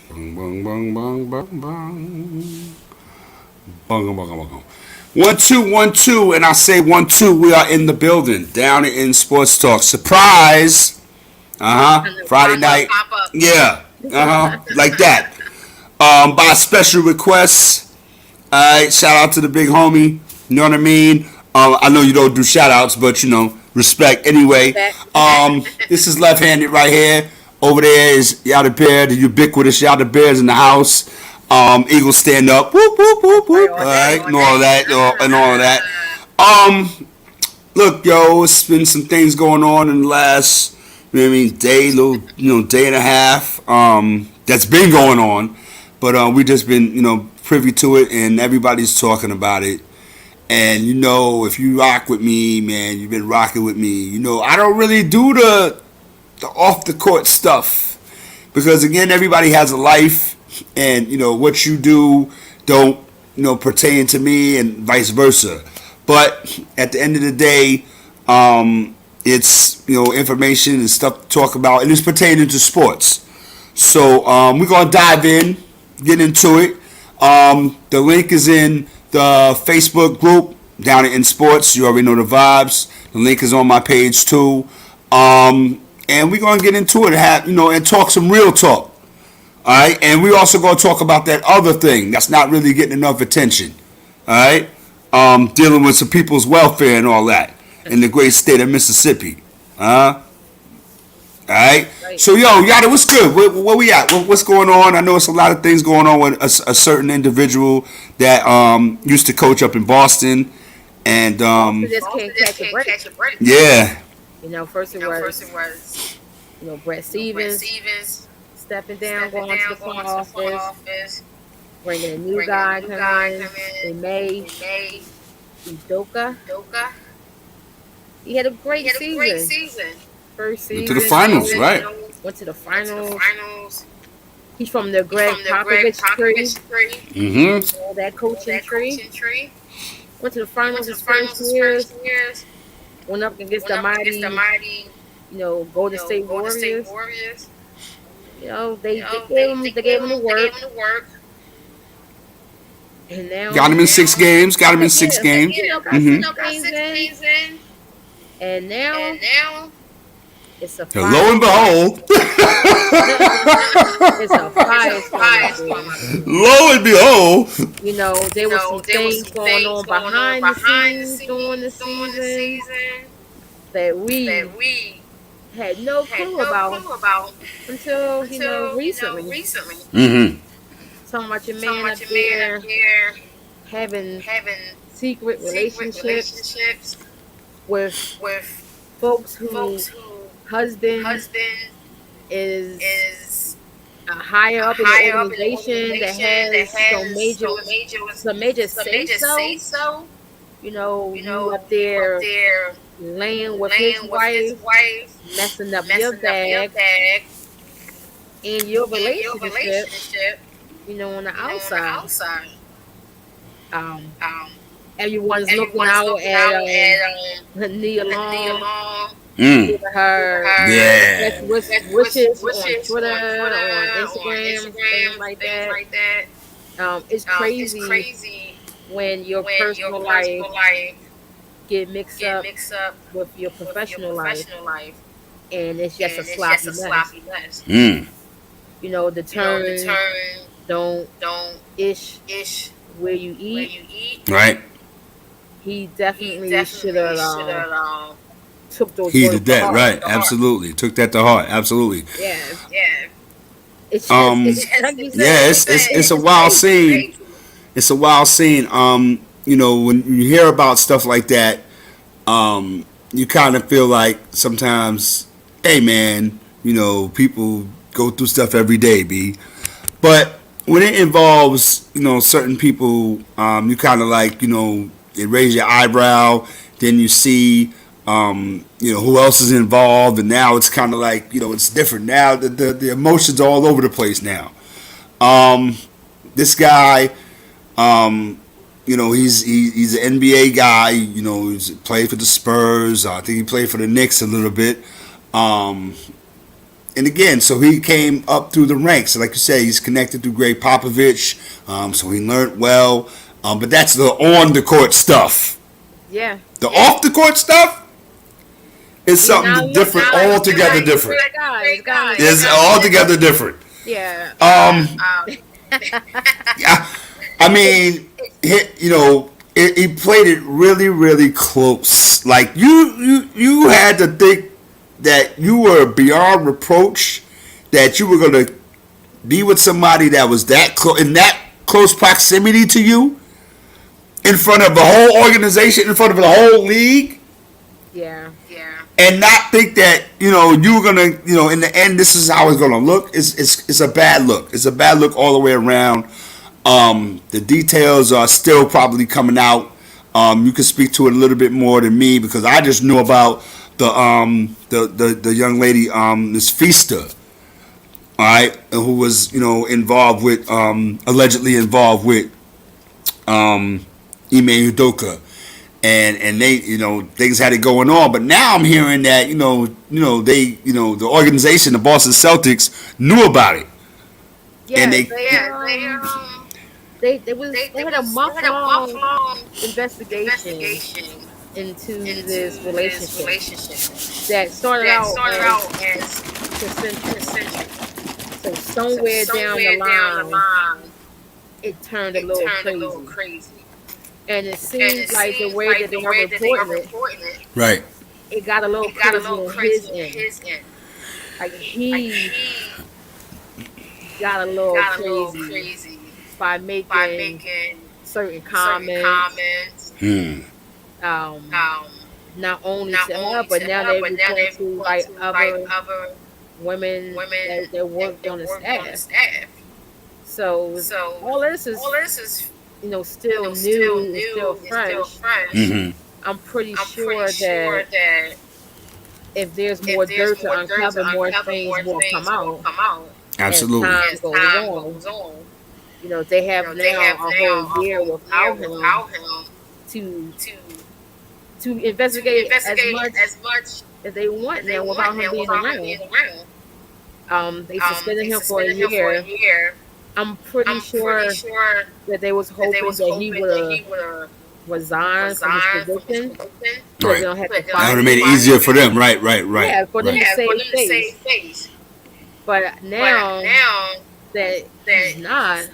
Bang, bang, bang, bang, bang, bang. Bang, bang, bang, bang. 1 2 1 2, and I say 1 2. We are in the building down in Sports Talk. Surprise! Friday night. Yeah. Like that. By special request. All right. Shout out to the big homie. You know what I mean? I know you don't do shout outs, but respect anyway. This is left-handed right here. Over there is YADABEAR, the ubiquitous YADABEAR's in the house. Eagles stand up. Whoop whoop whoop whoop. All right, and all that, and all of that. Look, yo, it's been some things going on in the last, day, day and a half. That's been going on, but we just been, privy to it, and everybody's talking about it. And if you rock with me, man, you've been rocking with me. I don't really do the off the court stuff because again, everybody has a life, and what you do don't pertain to me, and vice versa. But at the end of the day, it's information and stuff to talk about, and it's pertaining to sports. So we're gonna dive in, get into it. The link is in the Facebook group down in sports. You already know the vibes. The link is on my page too. And we're gonna get into it and and talk some real talk. All right, and we also gonna talk about that other thing that's not really getting enough attention. All right, dealing with some people's welfare and all that in the great state of Mississippi. All right. So yo, Yada, what's good? Where we at? What's going on? I know it's a lot of things going on with a certain individual that used to coach up in Boston, and just can't catch a break. Yeah. First it was, Brett Stevens stepping down, going to the front office, bringing a new guy coming in May, Udoka. He had a great season. First season. Went to the finals, right? Went to the finals. He's from the Greg Popovich tree. Mm-hmm. All that coaching tree. Went to the finals his first years. Went up against the mighty, Golden State Warriors. They gave him the work. And now got him in 6 games. Got him in 6 games. And now it's a fire. Lo and behold. It's a fire. Lo and behold. There was some things going on behind the scenes during the season that we had no clue about until recently. Mm-hmm. Talking about your man up there having secret relationships with folks whose husband is higher up in the organization that has some major say so. You up there laying with his wife, messing up your bag, and your relationship. On the outside. Everyone's looking out at Nia Long. Giving her wishes on Twitter, on Instagram, things like that. It's crazy when your personal life get mixed up with your professional life, and it's just a sloppy mess. The term don't ish where you eat. Right. He definitely should have took those. He did that, right? Absolutely, took that to heart. Absolutely. Yeah. It's like you said, it's a wild scene. It's a wild scene. When you hear about stuff like that, you kind of feel like sometimes, hey man, people go through stuff every day, b. But when it involves, certain people, you kind of like, it raise your eyebrow. Then you see, who else is involved, and now it's kind of like, it's different. Now the emotions are all over the place now. This guy, he's an NBA guy. He's played for the Spurs. I think he played for the Knicks a little bit. and again, so he came up through the ranks. So like you say, he's connected through Greg Popovich. So he learned well. But that's the on the court stuff. Yeah. The off the court stuff is something different, altogether different. It's altogether different. Yeah. Yeah. I mean, he played it really, really close. Like you had to think that you were beyond reproach, that you were going to be with somebody that was that close in that close proximity to you, in front of the whole organization, in front of the whole league. Yeah. And not think that you were gonna in the end this is how it's gonna look. It's a bad look. It's a bad look all the way around. The details are still probably coming out. You can speak to it a little bit more than me because I just knew about the young lady, Miss Feaster, all right, who was involved with allegedly involved with Ime Udoka. And they things had it going on, but now I'm hearing that the organization, the Boston Celtics, knew about it. Yeah, and they had a month-long investigation into this relationship that started out as consensual. So somewhere down the line, it turned a little crazy. And it seems like the way that they are reporting it, right? It got a little crazy on his end. Like he got a little crazy by making certain comments. Not only to her, but now they're reporting to like other women that worked on the staff. So all this is still new, still fresh. Mm-hmm. I'm pretty sure that if there's more dirt to uncover, more things will come out. Absolutely. As time goes on. They have now a whole year without him to investigate as much as they want now without him being around. They suspended him for a year. I'm pretty sure that they was hoping that he would resign from his position. So right. They don't have to that would have made it easier for them. Right. Yeah, for them to save face. But now that he's not,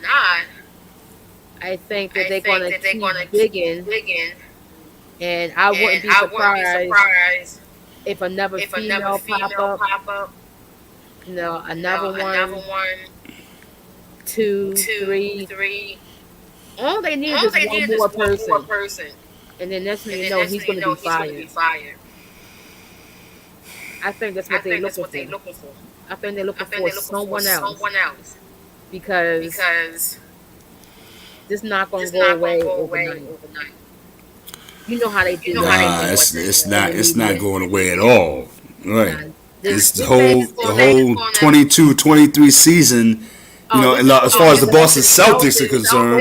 I think that they're going to keep digging. And I wouldn't be surprised if another female pop up. Another one. 2, 3. All they need is one more person. And then next thing you know, he's going to be fired. I think that's what they're looking for. I think they're looking for someone else. Because this is not going to go away overnight. You know how they do it. It's not going away at all. Right. It's the whole 22-23 season. As far as the Boston Celtics are concerned,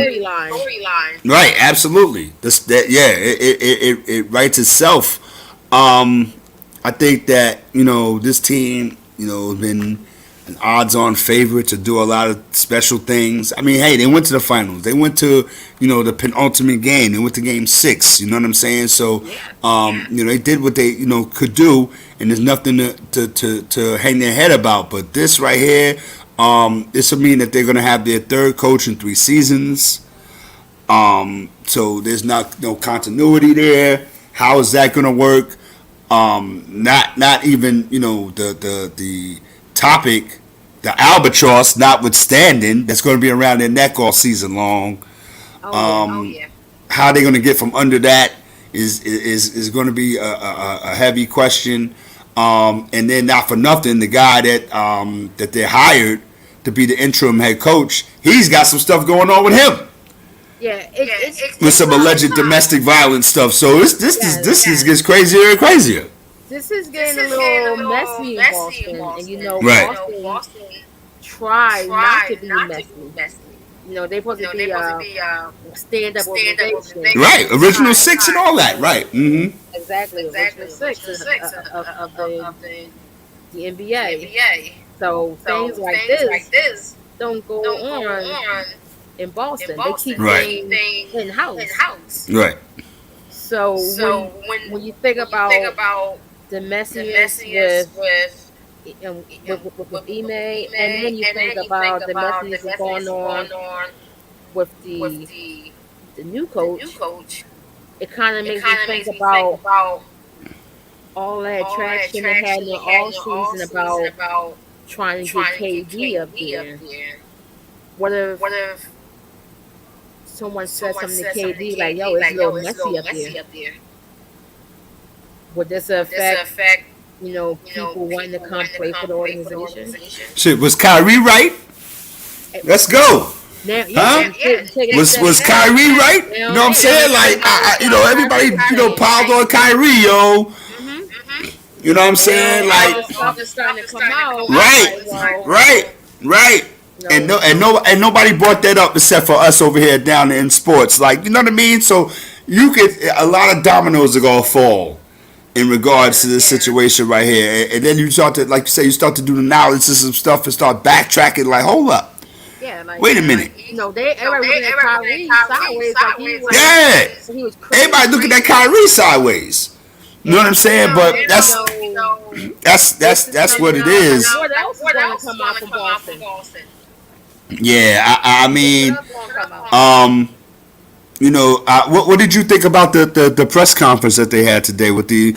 right? Absolutely. It writes itself. I think that this team, has been an odds-on favorite to do a lot of special things. I mean, hey, they went to the finals. They went to the penultimate game. They went to Game 6. You know what I'm saying? So, they did what they could do, and there's nothing to hang their head about. But this right here. This will mean that they're going to have their third coach in 3 seasons. So there's no continuity there. How is that going to work? Not even the topic, the albatross notwithstanding, that's going to be around their neck all season long. How they're going to get from under that is going to be a heavy question. And then not for nothing, the guy that they hired to be the interim head coach, he's got some stuff going on with him. Yeah, it's with some alleged domestic violence stuff. So this gets crazier and crazier. This is getting a little messy in Boston, and Boston tried not to be messy. They're supposed to be stand-up organization. Right, original 6 and all that. Right. Mm-hmm. Exactly. Original 6 of the NBA. So things like this don't go on in Boston. They keep things in house. Right. So when you think about the messiness with Ime, and then you think about the messiness that's going on with the new coach, it kind of makes me think about all that traction they had in the all season about trying to get KD up there. What if someone said something to KD like, "Yo, it's a little messy up there"? Would this affect, people wanting to come play for the organization? Shit, was Kyrie right? Let's go. Now, Huh? Was Kyrie right? You know what I'm saying? Like, everybody, piled on Kyrie, yo. Mm-hmm. You know what I'm saying? Like, stuff is starting to come out. Right. And nobody brought that up except for us over here down in sports. Like, you know what I mean? So a lot of dominoes are gonna fall in regards to this situation right here. And then you start to, like you say, you start to do the analysis of stuff and start backtracking. Like, hold up. Yeah, like, wait a minute. Everybody looking at Kyrie sideways. Like he was crazy. Everybody looking at Kyrie sideways. You know what I'm saying? But that's what it is. What else is going to come out from Boston? Yeah, I mean, what did you think about the press conference that they had today with the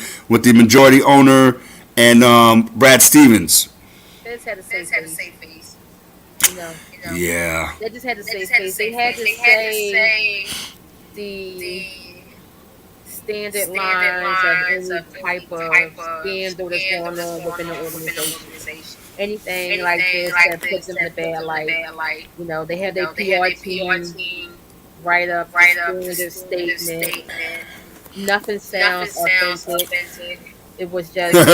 majority owner and Brad Stevens? They just had to say face. Yeah. They just had to say face. They had to say the standard lines of any type of scandal that's going on within the organization. Anything like this that puts them in a bad light. They have their PR team write up the statement. Nothing sounds authentic. It was just type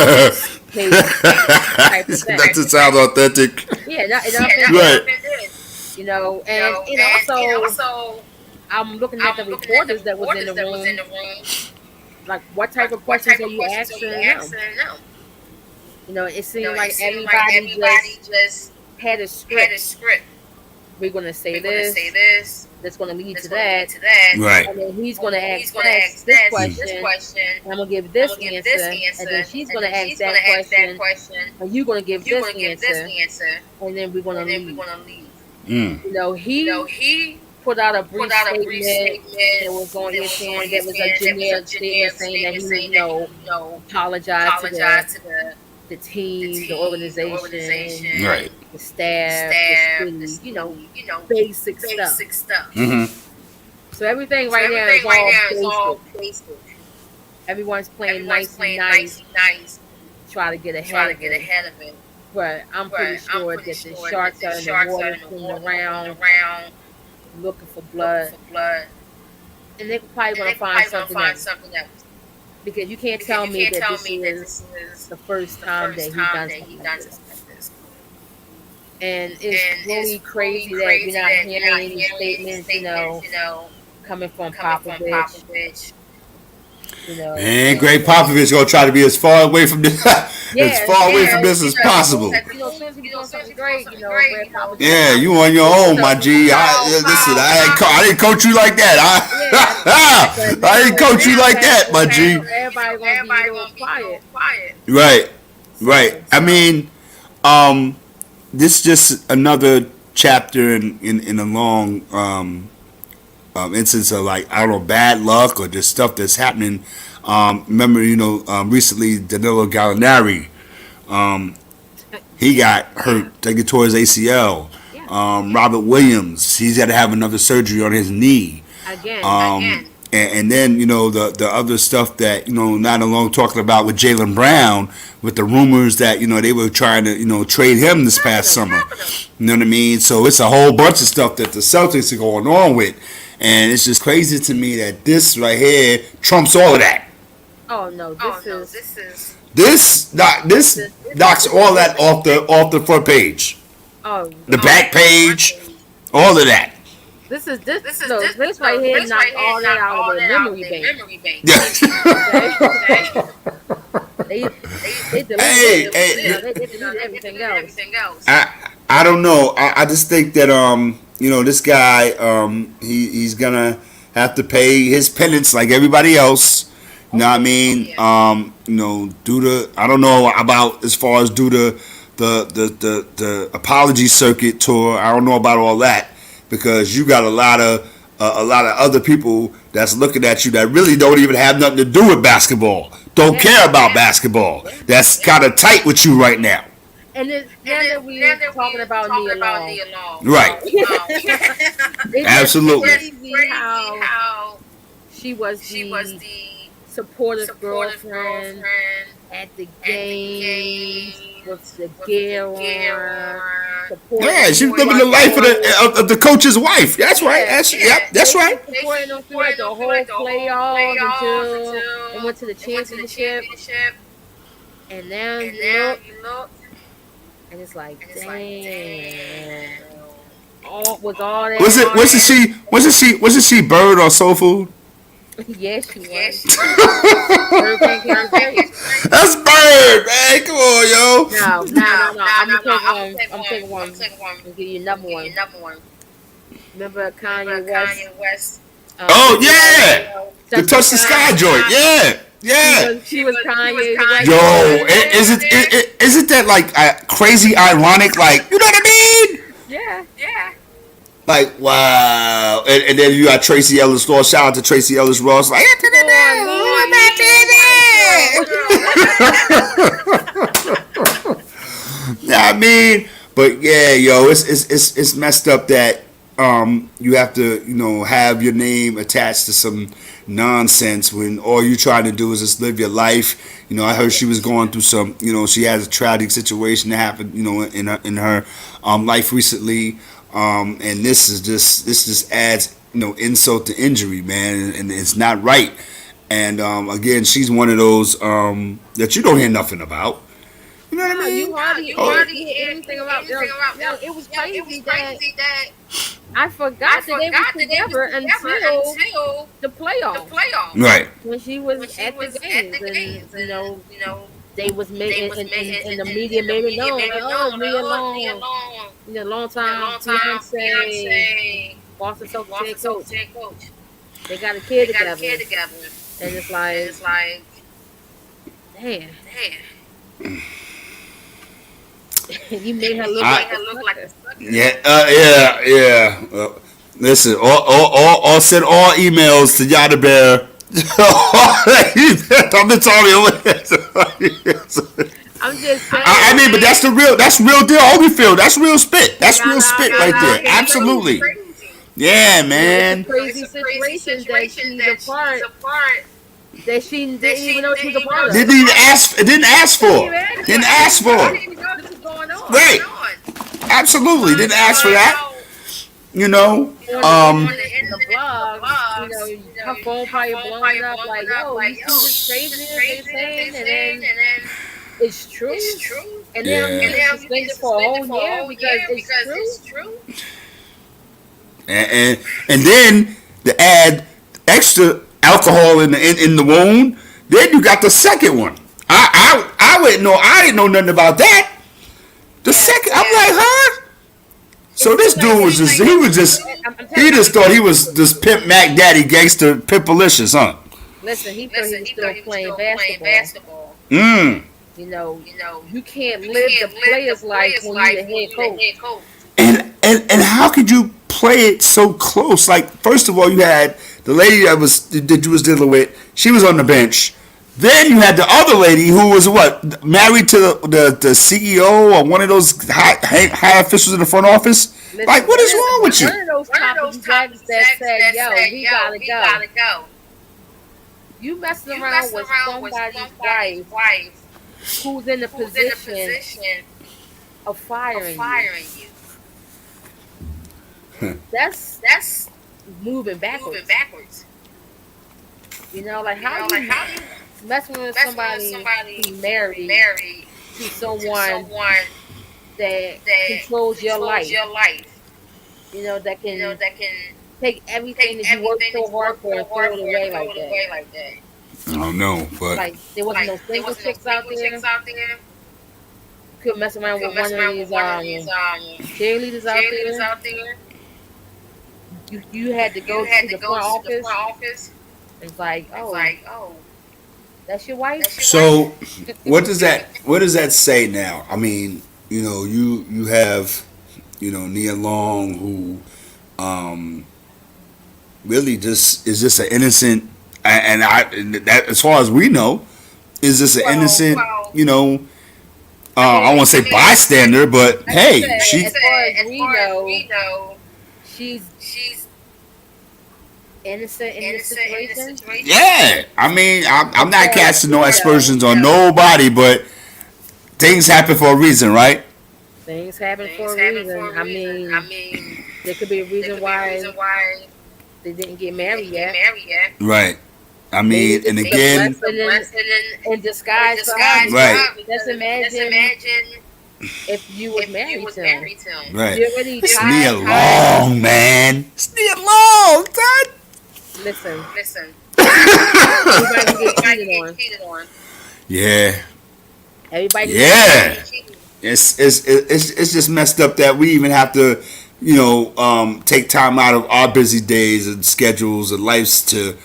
of thing. Doesn't sound authentic. Yeah, nothing right. And also, I'm looking at the reporters that was in the room. Like, what type of questions are you asking them? It seemed like everybody just had a script. We're going to say this. That's going to lead to that. Right. And then he's going to ask this question. And I'm going to give this answer. And then she's going to ask that question. And you're going to give this answer. And then we're going to leave. He put out a brief statement that was on his hand. That was a generic statement saying that he would, apologize to the team, the organization, right, the staff, the school, basic stuff. Mm-hmm. So everything right now is all basic. Everyone's playing nice, try to get ahead of it. But I'm pretty sure that the sharks are in the water swimming around, looking for blood. And they're probably going to find something else. Because you can't tell me that this is the first time that he done something like this. And it's really crazy that you're not hearing any statements, coming from Popovich. Man, Greg Popovich gonna try to be as far away from this, as possible. As soon as he doing something great, Greg Popovich. Yeah, you on your own, my G. I didn't coach you like that. I didn't coach you like that, my G. Everybody gonna be a little quiet. Right. I mean, this is just another chapter in a long instance of, like, I don't know, bad luck or just stuff that's happening. Remember, recently Danilo Gallinari, he got hurt, taking towards ACL. Robert Williams, he's got to have another surgery on his knee. Again. And then, the other stuff that, not alone talking about with Jaylen Brown, with the rumors that, they were trying to, trade him this past summer. You know what I mean? So it's a whole bunch of stuff that the Celtics are going on with. And it's just crazy to me that this right here trumps all of that. Oh no, this knocks all that off the front page. The back page, all of that. This right here knocked all that out of the memory bank. Yeah. they deleted Hey, it. hey, They deleted everything else. I don't know. I just think that this guy he's gonna have to pay his penance like everybody else. You know what I mean? Due to I don't know about as far as due to the apology circuit tour. I don't know about all that because you got a lot of other people that's looking at you that really don't even have nothing to do with basketball. Don't care about basketball. That's kind of tight with you right now. And then now that we're talking about Nia Long, Right. it's Absolutely. crazy how she was the supportive girlfriend at the games with the gear on. Yeah, she's living the life of the coach's wife. That's right. That's right. Supporting them through like the whole playoffs until they went to the championship. And now you look, and it's like, damn. With all that. Wasn't she Bird or Soul Food? Yes, she was. That's Bird, man. Come on, yo. No. I'm taking one. I'm give you number one. Remember Kanye West? Oh yeah, the Touch the Sky joint. Yeah. She was Kanye. Yo, isn't that like crazy ironic? Like, you know what I mean? Yeah. Like, wow. And then you got Tracy Ellis Ross. Shout out to Tracy Ellis Ross. Like, I mean, but yeah, yo, it's messed up that you have to, have your name attached to some nonsense when all you trying to do is just live your life. I heard she was going through some, she has a tragic situation that happened, in her life recently. And this just adds, insult to injury, man, and it's not right. And again, she's one of those that you don't hear nothing about. You know what I mean? You hardly hear anything about. It was crazy that I forgot that they were together until the playoffs. Right. When she was at the games, and they was making and the media made it known. Like, oh, Nia Long, long time fiance, Boston Celtics coach. They got a kid together, and it's like, damn. You made her look like a sucker. Yeah. Listen, all send all emails to YADABEAR. I've been talking. I'm just saying. I mean, but that's real deal. Holyfield, that's real spit. That's real spit right there. Absolutely. Yeah, man. Crazy situation that she's a part. That she didn't even know she was a part of. Didn't ask for. Didn't ask for. I didn't even know this was going on. Right. Absolutely. Didn't ask for that. On the blog, her phone probably blowing up like, yo, you see this craziness they saying, and then it's true. And then I'm getting suspended for a whole year because it's true. And then to add extra alcohol in the wound, then you got the second one. I wouldn't know. I didn't know nothing about that. The second, I'm like, huh? So this dude was just, he just thought he was this Pimp Mac Daddy gangster Pimpalicious, huh? Listen, he thought he was still playing basketball. You can't live the player's life when you're the head coach. And how could you play it so close? Like, first of all, you had the lady that you was dealing with. She was on the bench. Then you had the other lady who was married to the CEO or one of those high officials in the front office. Listen, like, what is wrong with you? One of those topics that said, "Yo, we gotta go." You messing around with somebody's wife who's in the position of firing you. That's moving backwards. Like how you messing with somebody who's married to someone that controls your life. That can take everything that you worked so hard for and throw it away like that. I don't know, but Like there wasn't no single chicks out there. Could mess around with one of these cheerleaders out there. You had to go to the front office. It's like, oh, that's your wife. so what does that say now? I mean, you have Nia Long, who um, really just is just an innocent, and that as far as we know, is just an innocent, you know, I don't want to say bystander, but hey, she as far as we know, she's innocent in this situation. yeah. I mean, I'm As not far as casting no we know, aspersions on nobody, but things happen for a reason, right? things happen for a reason. I mean, there could be a reason why they didn't get married yet. Right. I Maybe mean, this and is again, a blessing in disguise for her. right, Just imagine if you was married to him. right. You already It's Nia tied. Long, man. It's Nia Long, son. Listen, everybody can get cheated on. Yeah, Everybody can yeah. get cheated on. It's just messed up that we even have to, take time out of our busy days and schedules and lives to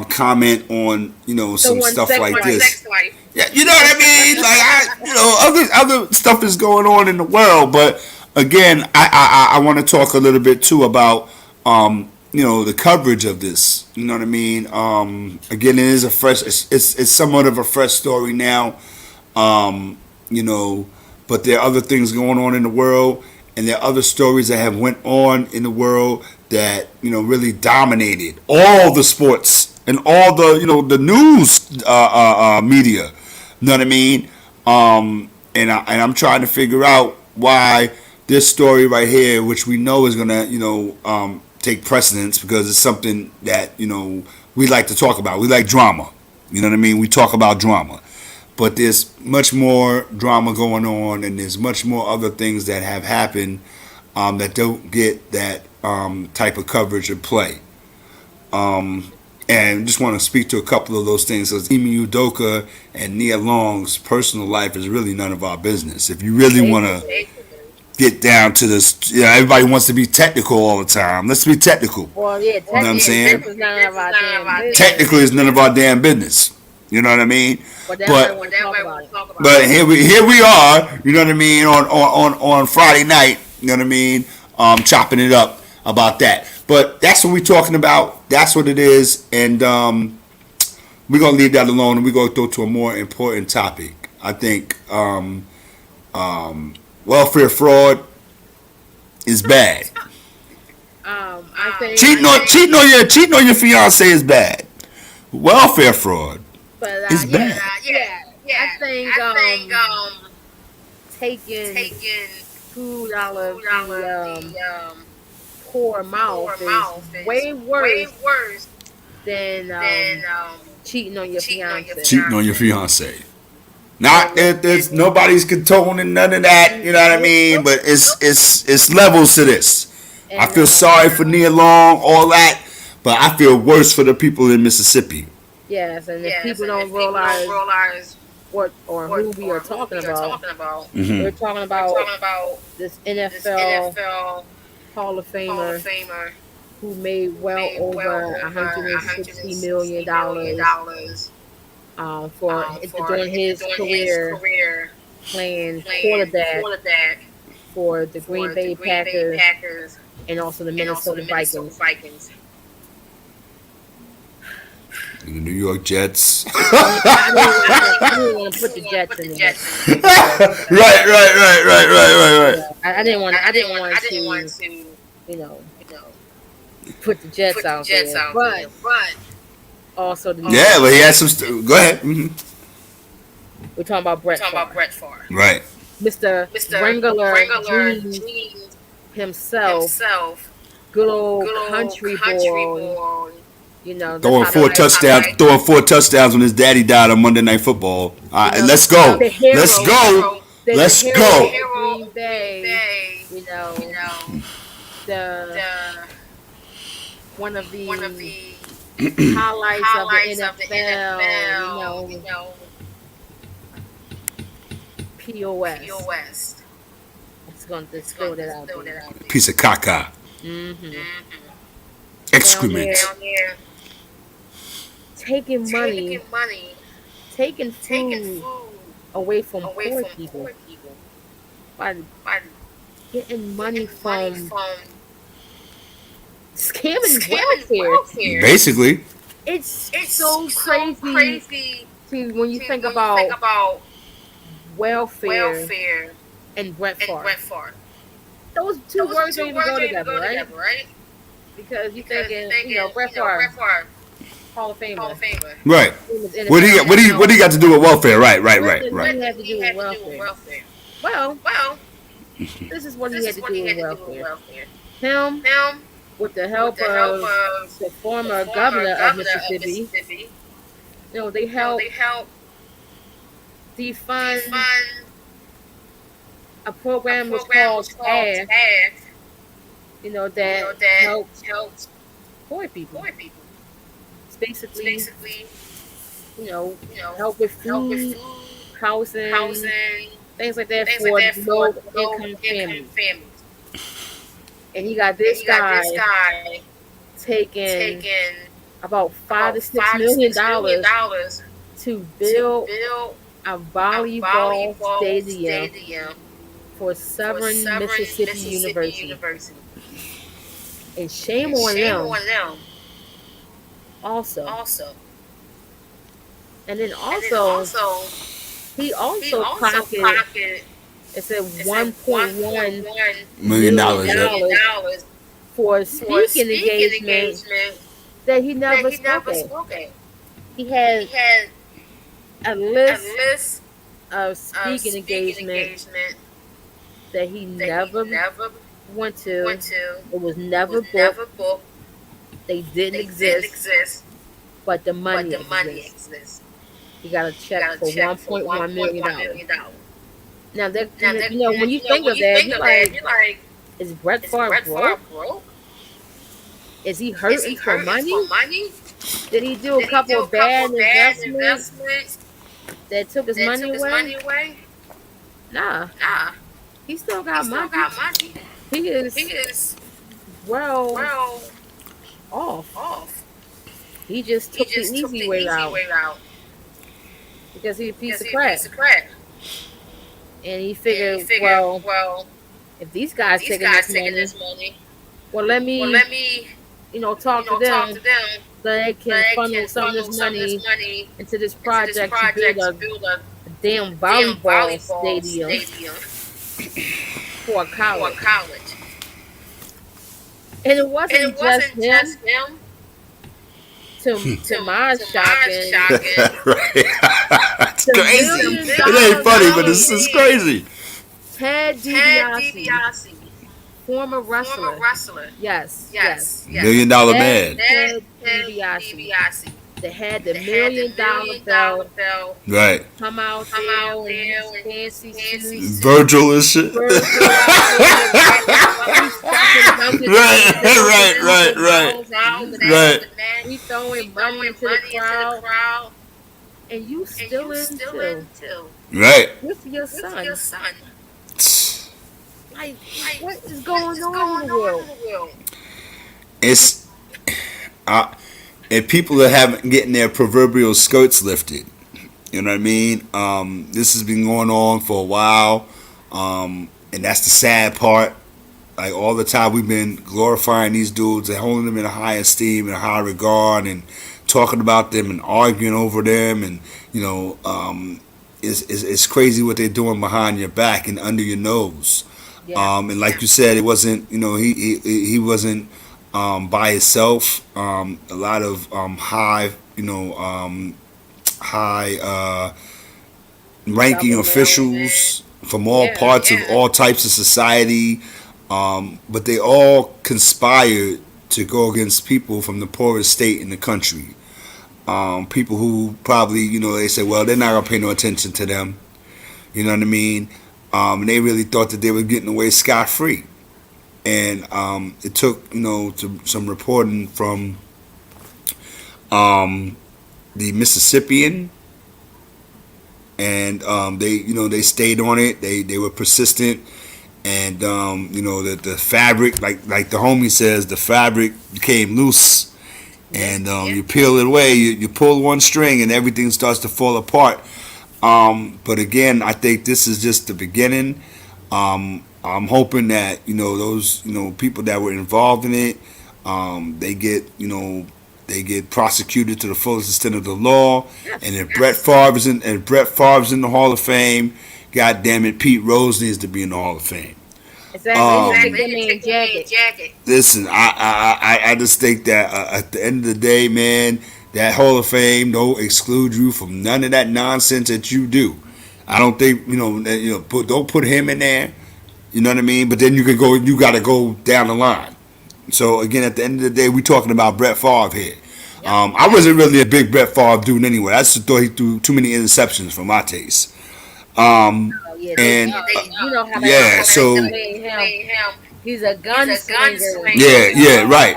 comment on some Someone's stuff sex like life. this. Yeah, you know what I mean. Like other stuff is going on in the world, but again, I want to talk a little bit too about the coverage of this. You know what I mean. Again, it is a fresh. It's somewhat of a fresh story now. You know, but there are other things going on in the world, and there are other stories that have went on in the world that really dominated all the sports and all the news media. You know what I mean? And I'm trying to figure out why this story right here, which we know is gonna take precedence because it's something that we like to talk about. We like drama. You know what I mean? We talk about drama. But there's much more drama going on, and there's much more other things that have happened that don't get that type of coverage and play. And just want to speak to a couple of those things. Because Emi Udoka and Nia Long's personal life is really none of our business. If you really want to get down to this, everybody wants to be technical all the time. Let's be technical. Well, yeah, You know what I'm saying? this is none of our damn business. Technically, it's none of our damn business. You know what I mean? But that's why I want to talk about it. But here we are, you know what I mean, on Friday night, you know what I mean, chopping it up about that. But that's what we're talking about. That's what it is, and we're gonna leave that alone, and we're gonna go to a more important topic. I think welfare fraud is bad. I think Cheating on your fiance is bad. Welfare fraud but is bad. I think taking food out of the poor mouth is way worse than cheating on your fiance. Cheating on your fiance. Not that there's nobody's condoning none of that, you know what I mean? But it's levels to this. I feel sorry for Nia Long, all that, but I feel worse for the people in Mississippi. Yes, and if people don't realize what or who we are talking about, Mm-hmm. we're talking about this NFL Hall of Famer who made well over $160 million for during his career playing quarterback for the Green Bay Packers and also the Minnesota Vikings. The New York Jets. I didn't want to put the Jets in there. Right. I didn't want to put the Jets out there, but also the Yeah, but he had some. Go ahead. Mm-hmm. we're talking about Brett Favre. Right. Mr. Wrangler Dreams himself, good old country boy. That's Throwing how four they touchdowns. like. Throwing 4 touchdowns when his daddy died on Monday Night Football. And let's go. The hero. Let's go. The Let's hero go. of Green Bay. The one of the highlights of the NFL, POS. It's going to just throw that out there. Piece of caca. Mm-hmm. Excrement. Down there, taking money, taking food away from poor people by getting money from scamming welfare. Basically. It's so crazy to when you think about welfare and Brett Favre. Those two words don't even go together, right? Because you're thinking, Brett Favre, Hall of Famer. Right. What do you got to do with welfare? Right. What did he have to do with welfare? Well, this is what he had to do with welfare. Him, with the help of the former governor of Mississippi, they helped defund a program was called SAF, that helped poor people. It's basically, help with food, housing, things like that for low-income families. And you got this guy taking about $5 to $6 million to build a volleyball stadium for Southern Mississippi University. And shame on them. Also. And then also, he also pocketed, it said $1.1 million for a speaking engagement that he never spoke at. He had a list of speaking engagements that he never went to. It was never booked. They didn't exist, but the money exists. He got a check for $1.1 million. Now, when you think of that, you're like, is Brett Favre broke? Is he hurting for money? Did he do a couple of bad investments that took his money away? Nah. He still got money. He is well off. He just took the easy way out because he's a piece of crap. And he figured, well, if these guys taking this money, well, let me talk to them so they can funnel some of this money into this project to build a damn volleyball stadium for a college. And it wasn't just him. To my shocking. Right. It's crazy. It ain't funny, but this is crazy. Ted DiBiase, former wrestler. Yes. $1 million man. Ted DiBiase. That had the $1 million belt. Right. Come out there in his fancy suits. Virgil and shit. Right. We throwing money into the crowd. And you still in too. Right. With your son. Like, what is going on in the world? It's and people are getting their proverbial skirts lifted. You know what I mean? This has been going on for a while, and that's the sad part. Like, all the time we've been glorifying these dudes and holding them in a high esteem and a high regard and talking about them and arguing over them, and it's crazy what they're doing behind your back and under your nose. Yeah. And like you said, it wasn't, he wasn't by himself. A lot of high ranking officials from all parts of all types of society, but they all conspired to go against people from the poorest state in the country. People who probably, they say, well, they're not going to pay no attention to them. You know what I mean? And they really thought that they were getting away scot-free. And it took, to some reporting from the Mississippian, and they stayed on it. They were persistent, and the fabric, like the homie says, the fabric became loose, and you peel it away, you pull one string, and everything starts to fall apart. But again, I think this is just the beginning. I'm hoping that those people that were involved in it, they get prosecuted to the fullest extent of the law. Yes. And if Brett Favre's in the Hall of Fame, God damn it, Pete Rose needs to be in the Hall of Fame. Exactly. Jacket. Listen, I just think that at the end of the day, man, that Hall of Fame don't exclude you from none of that nonsense that you do. I don't think don't put him in there. You know what I mean? But then you got to go down the line. So again, at the end of the day, we're talking about Brett Favre here. Yep. I wasn't really a big Brett Favre dude anyway. I just thought he threw too many interceptions for my taste. So he's a gunslinger. Yeah, right.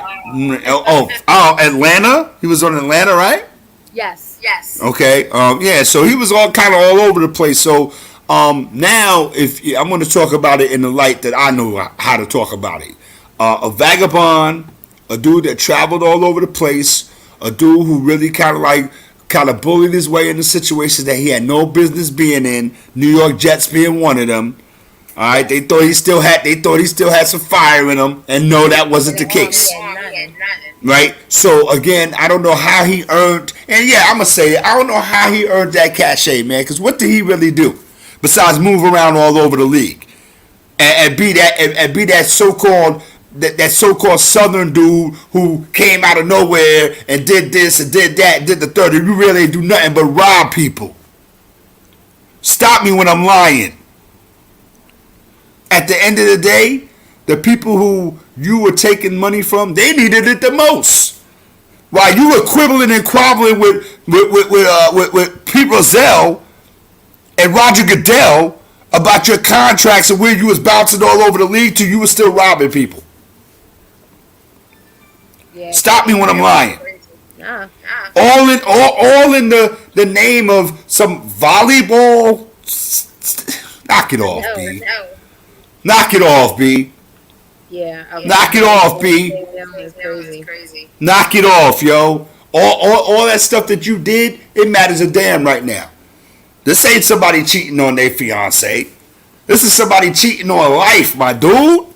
Atlanta. He was on Atlanta, right? Yes. Okay. So he was all over the place. So now, if I'm going to talk about it in the light that I know how to talk about it, a vagabond, a dude that traveled all over the place, a dude who really kind of bullied his way into situations that he had no business being in. New York Jets being one of them. All right, they thought he still had some fire in him, and no, that wasn't the case. Right? So again, I don't know how he earned, and yeah, I'm gonna say it, I don't know how he earned that cachet, man. Because what did he really do besides move around all over the league and be that so-called Southern dude who came out of nowhere and did this and did that and did the third? And you really do nothing but rob people. Stop me when I'm lying. At the end of the day, the people who you were taking money from, they needed it the most. While you were quibbling and quabbling with Pete Rozelle and Roger Goodell about your contracts and where you was bouncing all over the league to, you were still robbing people. Yeah, stop me when I'm lying. All in the name of some volleyball. Knock it off, B. Knock it off, B. Yeah. Knock it off, B. Knock it off, yo. All that stuff that you did, it matters a damn right now. This ain't somebody cheating on their fiance. This is somebody cheating on life, my dude.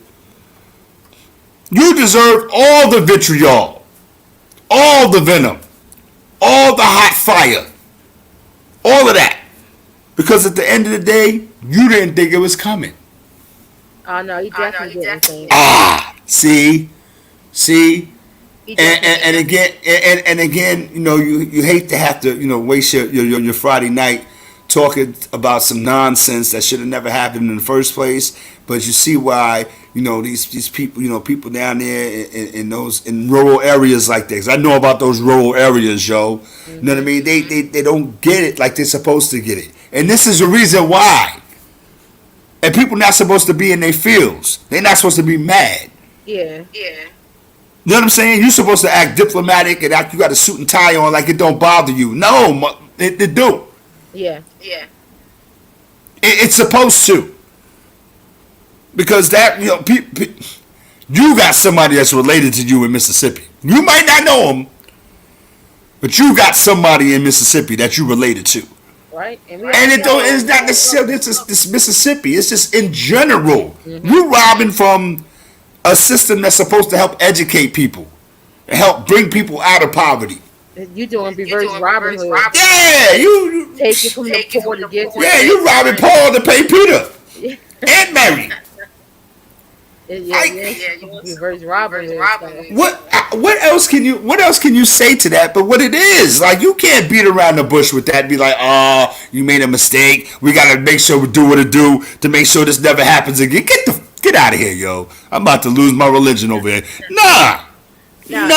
You deserve all the vitriol, all the venom, all the hot fire, all of that. Because at the end of the day, you didn't think it was coming. Oh no, he definitely didn't. See, and again, you hate to have to, waste your Friday night talking about some nonsense that should have never happened in the first place. But you see why, these people, people down there in rural areas like this. I know about those rural areas, yo. Mm-hmm. You know what I mean? They don't get it like they're supposed to get it, and this is the reason why. And people not supposed to be in their fields. They're not supposed to be mad. Yeah. You know what I'm saying? You're supposed to act diplomatic and act you got a suit and tie on like it don't bother you. No, it do. Yeah. It's supposed to. Because that, you got somebody that's related to you in Mississippi. You might not know them, but you got somebody in Mississippi that you related to. Right. And it's not necessarily this Mississippi. It's just in general. Mm-hmm. You robbing from a system that's supposed to help educate people and help bring people out of poverty. You doing reverse Robin Hood. Yeah, you take it from the poor to get. Yeah, you robbing Paul to pay Peter and Mary. Reverse Robin Hood. What else can you say to that? But what it is, like, you can't beat around the bush with that and be like, you made a mistake. We gotta make sure we do what it do to make sure this never happens again. Get out of here, yo. I'm about to lose my religion over here. Nah. And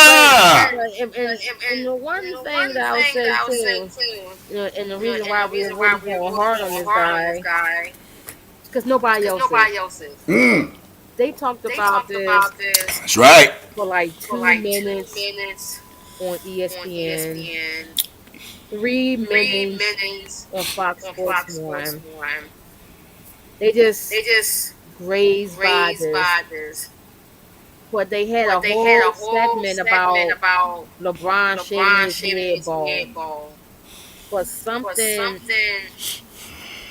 the one thing that I would say too, and the reason why we're really going hard on this guy, because nobody else is. They talked about this. That's right. For like 2 minutes. on ESPN, 3 minis on Fox Sports 1. They just grazed by this. But they had a whole segment about LeBron shaving his head bald. But something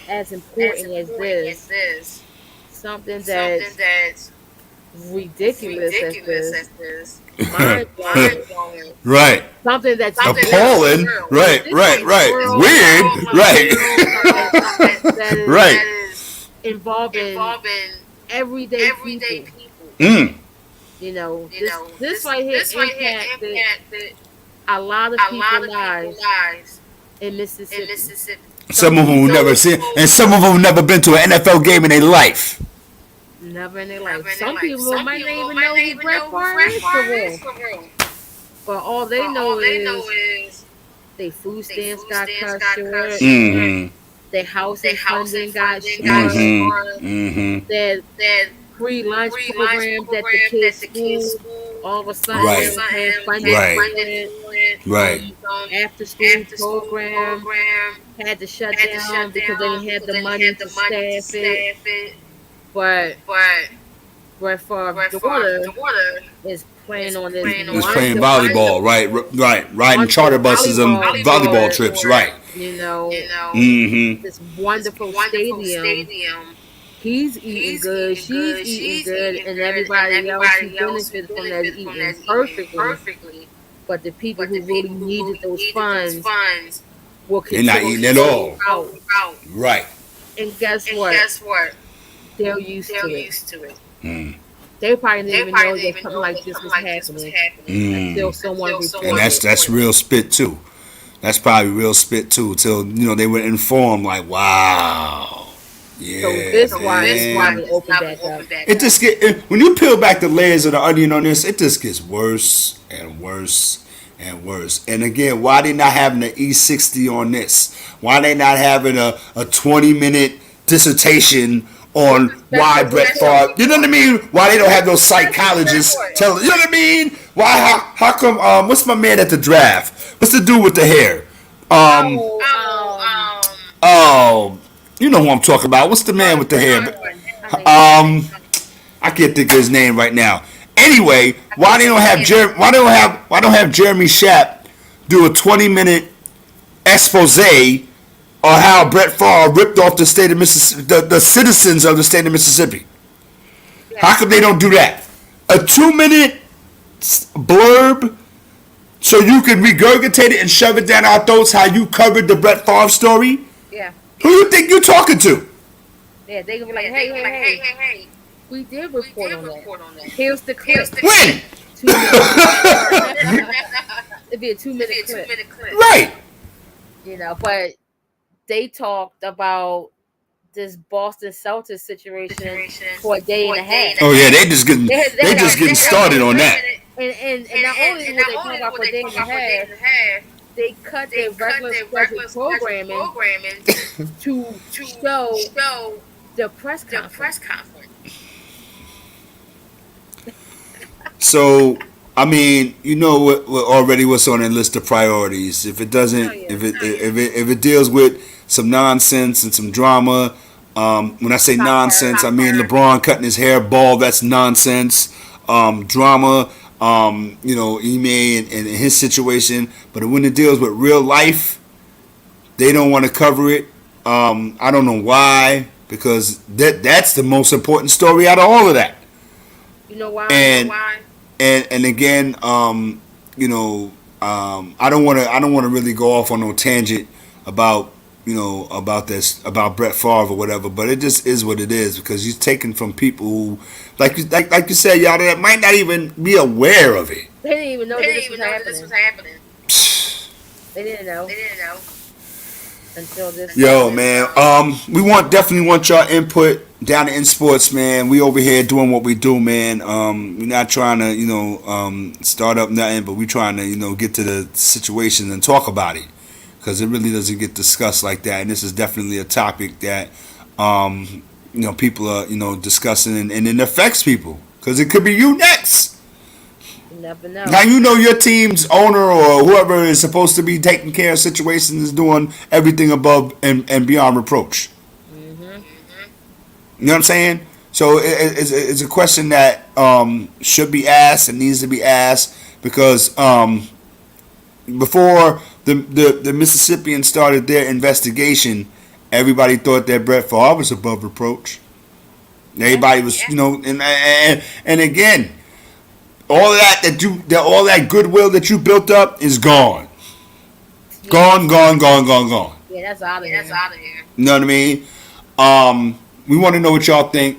as important as this, something that's ridiculous as this, mind blowing, Right. something that's Appalling. Right. Weird. Right. that is involving everyday people. You know, this right here impacted a lot of people's lives in Mississippi. Some of them never seen, and some of them never been to an NFL game in their life. Never in their life. Some people might not even know who Brett Favre is for real. But all they know is their food stamps got cut short. Their house and funding got short. Their free lunch programs at the kids' school. All of a sudden, they don't have funding. Right. After school program had to shut down because they didn't have the money to staff it. But Brett Favre's daughter is playing on this. Was playing volleyball, right. Riding charter buses and volleyball trips, right. You know, this wonderful stadium. He's eating good, she's eating good, and everybody else who benefits from that is eating perfectly. But the people who really needed those funds will they're not eating at all. Right. And guess what? They're used to it. They probably didn't even know that something like this was happening until someone reported. And that's real spit too. That's probably real spit too. Till they were informed, like, wow. Yeah, so this why they opened back up. It just when you peel back the layers of the onion on this, it just gets worse and worse and worse. And again, why they not having an E60 on this? Why they not having a 20-minute dissertation on why Brett Favre? You know what I mean? Why they don't have those psychologists tell? You know what I mean? Why? How come? What's my man at the draft? What's the dude with the hair? You know who I'm talking about. What's the man with the hair? I can't think of his name right now. Anyway, why don't have Jeremy Schaap do a 20-minute expose on how Brett Favre ripped off the state of Mississippi, the citizens of the state of Mississippi? How come they don't do that? A 2-minute blurb so you can regurgitate it and shove it down our throats how you covered the Brett Favre story? Yeah. Who you think you're talking to? Yeah, they gonna be like, hey. We did report on that. Here's the clip. When? It'd be a 2-minute clip. Right. But they talked about this Boston Celtics situation for a day and a half. Oh yeah, they just getting started on that. And not only would they talk about for a day and a half, they cut their regular scheduled programming to show the press conference. So, I mean, what already what's on their list of priorities. If it doesn't, if it deals with some nonsense and some drama, when I say nonsense, I mean LeBron cutting his hair bald. That's nonsense. Drama. Ime and his situation. But when it deals with real life, they don't want to cover it. I don't know why, because that's the most important story out of all of that. You know why? And again, I don't want to really go off on no tangent about about Brett Favre or whatever, but it just is what it is, because he's taken from people who, like you said, y'all, that might not even be aware of it. They didn't even know that this was happening. They didn't know until this. Yo, man, we definitely want y'all input down in sports, man. We over here doing what we do, man. We're not trying to start up nothing, but we trying to get to the situation and talk about it, because it really doesn't get discussed like that. And this is definitely a topic that people are discussing, and it affects people, because it could be you next. You never know. Now you know your team's owner or whoever is supposed to be taking care of situations is doing everything above and beyond reproach. Mhm. You know what I'm saying? So it's a question that should be asked and needs to be asked because before the Mississippians started their investigation, everybody thought that Brett Favre was above reproach. Everybody was, and again, all all that goodwill that you built up is gone. Yeah. Gone. Yeah, that's out of here. You know what I mean? We want to know what y'all think.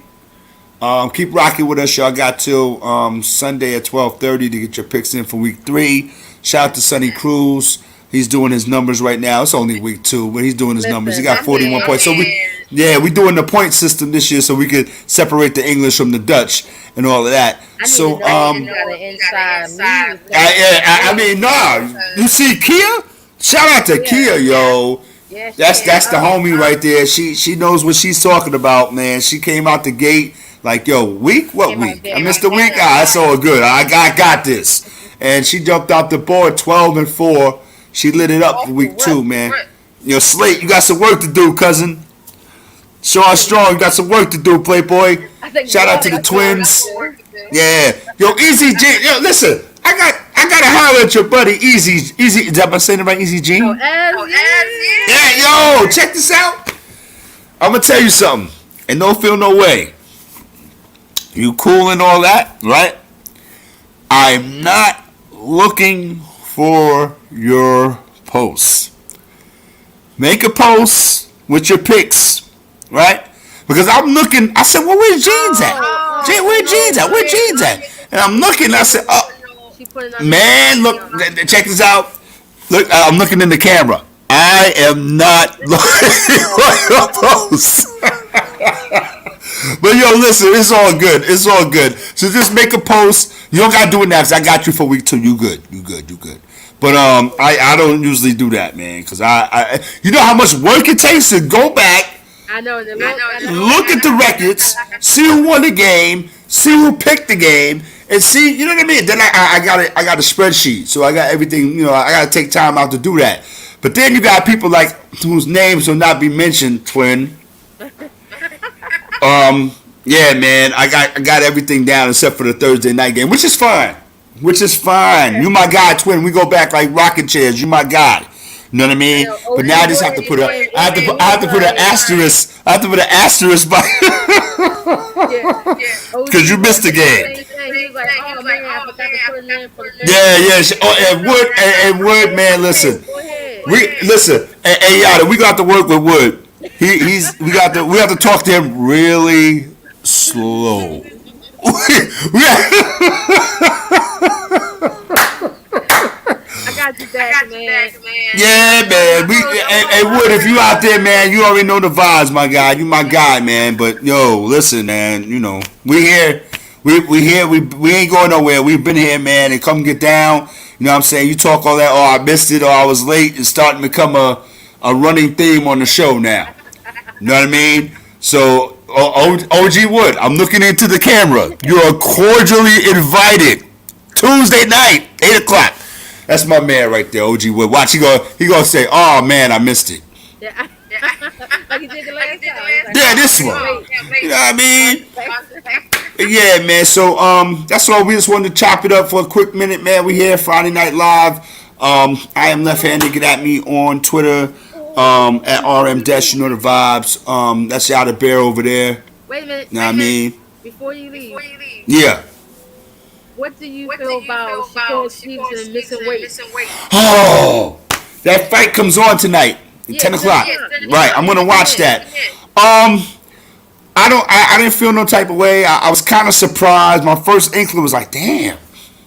Keep rocking with us. Y'all got till Sunday at 12:30 to get your picks in for week 3. Shout out to Sonny Cruz. He's doing his numbers right now. It's only week 2, but he's doing his numbers. He got 41 points. So we doing the point system this year so we could separate the English from the Dutch and all of that. So I mean, you see Kia? Shout out to Kia, yo. Yeah, That's the homie right there. She knows what she's talking about, man. She came out the gate like, yo, week? What week? I missed the week? That's all good. I got this. And she jumped out the board 12-4. She lit it up for week 2, man. Yo, Slate, you got some work to do, cousin. Sean Strong, you got some work to do, Playboy. Shout out to the Twins. Yeah. Yo, Easy G. Yo, listen, I gotta holler at your buddy Easy. Is that my saying it right? Easy G? Yeah, yo, check this out. I'm gonna tell you something. And don't feel no way. You cool and all that, right? I'm not looking for your posts. Make a post with your picks, right? Because I'm looking, I said, well, where's Jeans at? Where Jeans at? Where Jeans at? And I'm looking, I said, oh, man, look, check this out. Look, I'm looking in the camera. I am not looking for your posts. But yo, listen, it's all good. It's all good. So just make a post. You don't gotta do it now because I got you for week 2. You good. But I don't usually do that, man, because I you know how much work it takes to go back. I know. Look at the records, see who won the game, see who picked the game, and see, you know what I mean. Then I got a spreadsheet, so I got everything. You know, I got to take time out to do that. But then you got people like whose names will not be mentioned, twin. Yeah, man, I got everything down except for the Thursday night game, which is fine. You my guy, twin. We go back like rocking chairs. You my guy. You know what I mean? But now I just have to put I have to put an asterisk. I have to put an asterisk by because you missed the game. Yeah. And Wood, man. Listen, and Yada, we got to work with Wood. We have to talk to him really slow. I got you back, man. Yeah, man. Hey, Wood, if you out there, man, you already know the vibes, my guy. You my guy, man. But yo, listen, man. You know, we here. We here. We ain't going nowhere. We've been here, man. And come get down. You know what I'm saying? You talk all that. Oh, I missed it. Or I was late. It's starting to become a running theme on the show now. You know what I mean? So, OG Wood, I'm looking into the camera. You are cordially invited. Tuesday night, 8 o'clock. That's my man right there, OG Wood. Watch, he gonna say, "Oh man, I missed it." Yeah. Like he did the last time. Yeah, this one. You know what I mean? Yeah, man. So that's all. We just wanted to chop it up for a quick minute, man. We here Friday Night Live. I am left-handed. Get at me on Twitter at RM-. You know the vibes. That's YADABEAR over there. Wait a minute. You know what I mean? Before you leave. Yeah. What do you feel about Shakur Stevenson missing weight? Oh, that fight comes on tonight at 10 o'clock. Right, I'm gonna watch that. I didn't feel no type of way. I was kind of surprised. My first inkling was like, damn,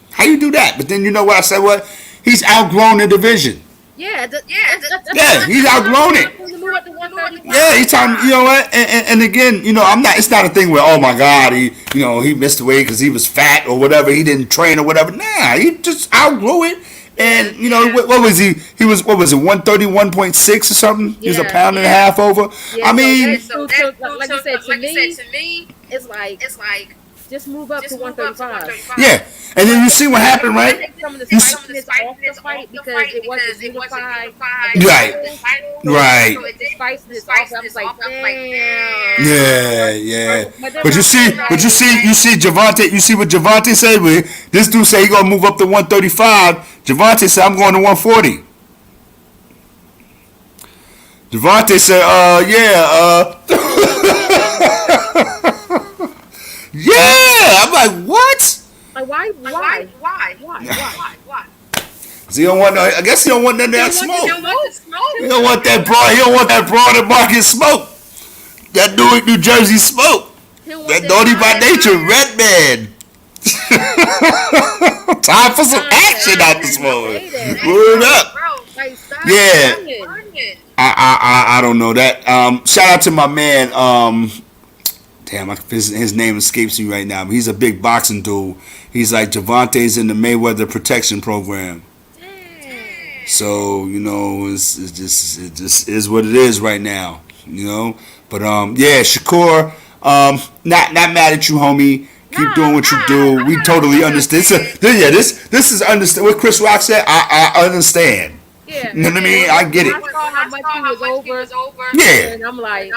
how you do that? But then you know what I said? What? He's outgrown the division. Yeah, he's outgrown it. Yeah, he's time. You know what? And again, you know, it's not a thing where, oh my God, he missed the weight because he was fat or whatever. He didn't train or whatever. Nah, he just outgrew it. And you know what was he? He was, what was it, 131.6 or something? He was a pound and a half over. Yeah, I mean, like you said, to me, it's like just move up to 135. Yeah, and then you see what happened, right? Take some of the You spiciness off the fight because it wasn't unified. Right. Right. So the spiciness off. I was like, damn. Yeah. But you see, Javante. You see what Javante said? This dude said he gonna move up to 135. Javante said I'm going to 140. Javante said, yeah. I'm like, what? Like, why? So he don't want no, I guess he don't want none of that smoke. He don't want that broad and market smoke. That New Jersey smoke. That naughty by nature red man. Time for some action out this morning. Word up. Yeah. I don't know that. Shout out to my man. Damn, his name escapes me right now. But he's a big boxing dude. He's like Javante's in the Mayweather protection program. So it just is what it is right now. But Shakur, not mad at you, homie. Keep doing what you do. We totally understand. This is understand what Chris Rock said. I understand. Yeah. You know what I mean? I get it. I saw how much he was over. Yeah. And I'm like,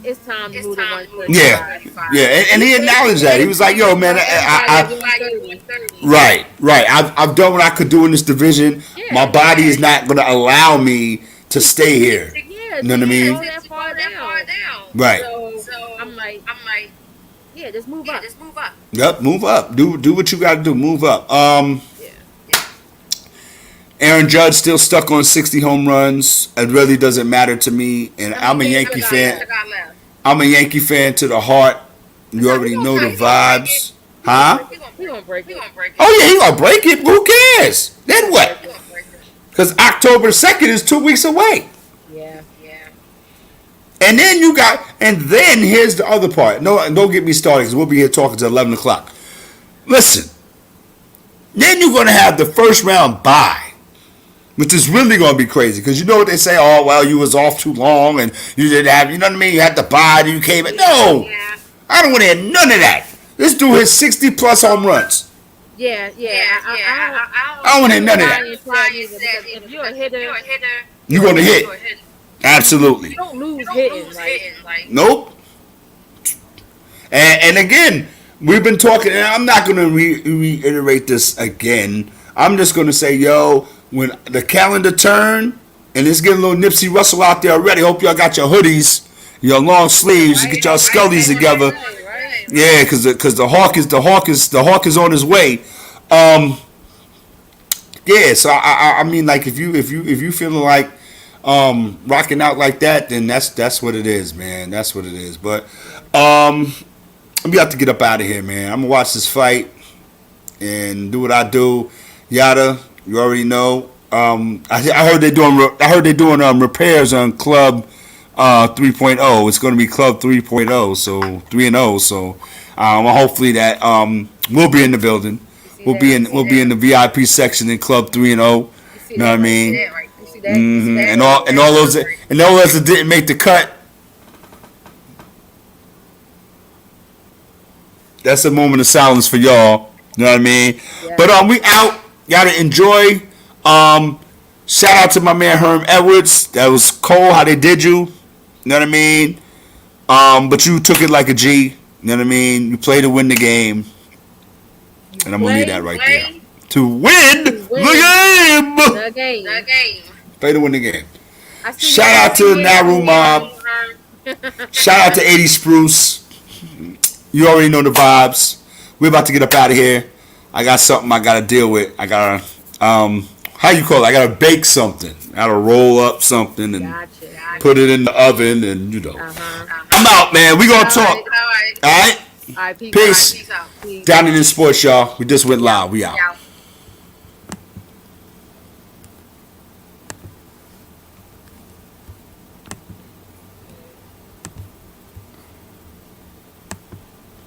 it's time to move to 135. Yeah. And he acknowledged that. He was like, yo, man, Right. I've done what I could do in this division. Yeah, my body is not going to allow me to stay here. You know what I mean? That far down. Right. So I'm like, yeah, just move up. Yep, move up. Do what you got to do. Move up. Aaron Judge still stuck on 60 home runs. It really doesn't matter to me. And I'm a Yankee fan. I'm a Yankee fan to the heart. You already know the vibes. Huh? He gonna break it. Oh, yeah, he gonna break it. Who cares? Then what? Because October 2nd is 2 weeks away. Yeah. And then here's the other part. No, don't get me started because we'll be here talking till 11 o'clock. Listen. Then you're going to have the first round bye, which is really going to be crazy because you know what they say, oh, well, you was off too long and you didn't have, you know what I mean? You had to bye and you came in. No. Yeah. I don't want to hear none of that. This dude hit 60 plus home runs. Yeah. I don't want to hear none of that. If you're a hitter, you're going to hit. Absolutely. You don't lose hitting. Nope. And again, we've been talking, and I'm not going to reiterate this again. I'm just going to say, yo, when the calendar turn, and it's getting a little Nipsey Russell out there already. Hope y'all got your hoodies, your long sleeves, and get y'all scullies together. Right. Yeah, because the hawk is on his way. Yeah, so I mean, like if you feeling like rocking out like that, then that's what it is, man. That's what it is. But we have to get up out of here, man. I'm gonna watch this fight and do what I do. Yada, you already know. I heard they're doing repairs on Club 3.0. It's going to be Club 3.0, so 3-0. So hopefully that we'll be in the building. We'll be in the VIP section in Club 3-0. You know what I mean? Mm-hmm. And all those that didn't make the cut. That's a moment of silence for y'all. You know what I mean? Yeah. But we out. Gotta enjoy. Shout out to my man Herm Edwards. That was cool how they did you. You know what I mean? But you took it like a G. You know what I mean? You played to win the game. And I'm gonna leave that right there. To win the game. Play to win the game. Shout out to the Naru Mob. Shout out to 80 Spruce. You already know the vibes. We're about to get up out of here. I got something I gotta deal with. I gotta how you call it? I gotta bake something. I gotta roll up something and put it in the oven and I'm out, man. We gonna talk. All right. Peace. Down in the sports, y'all. We just went live. We out.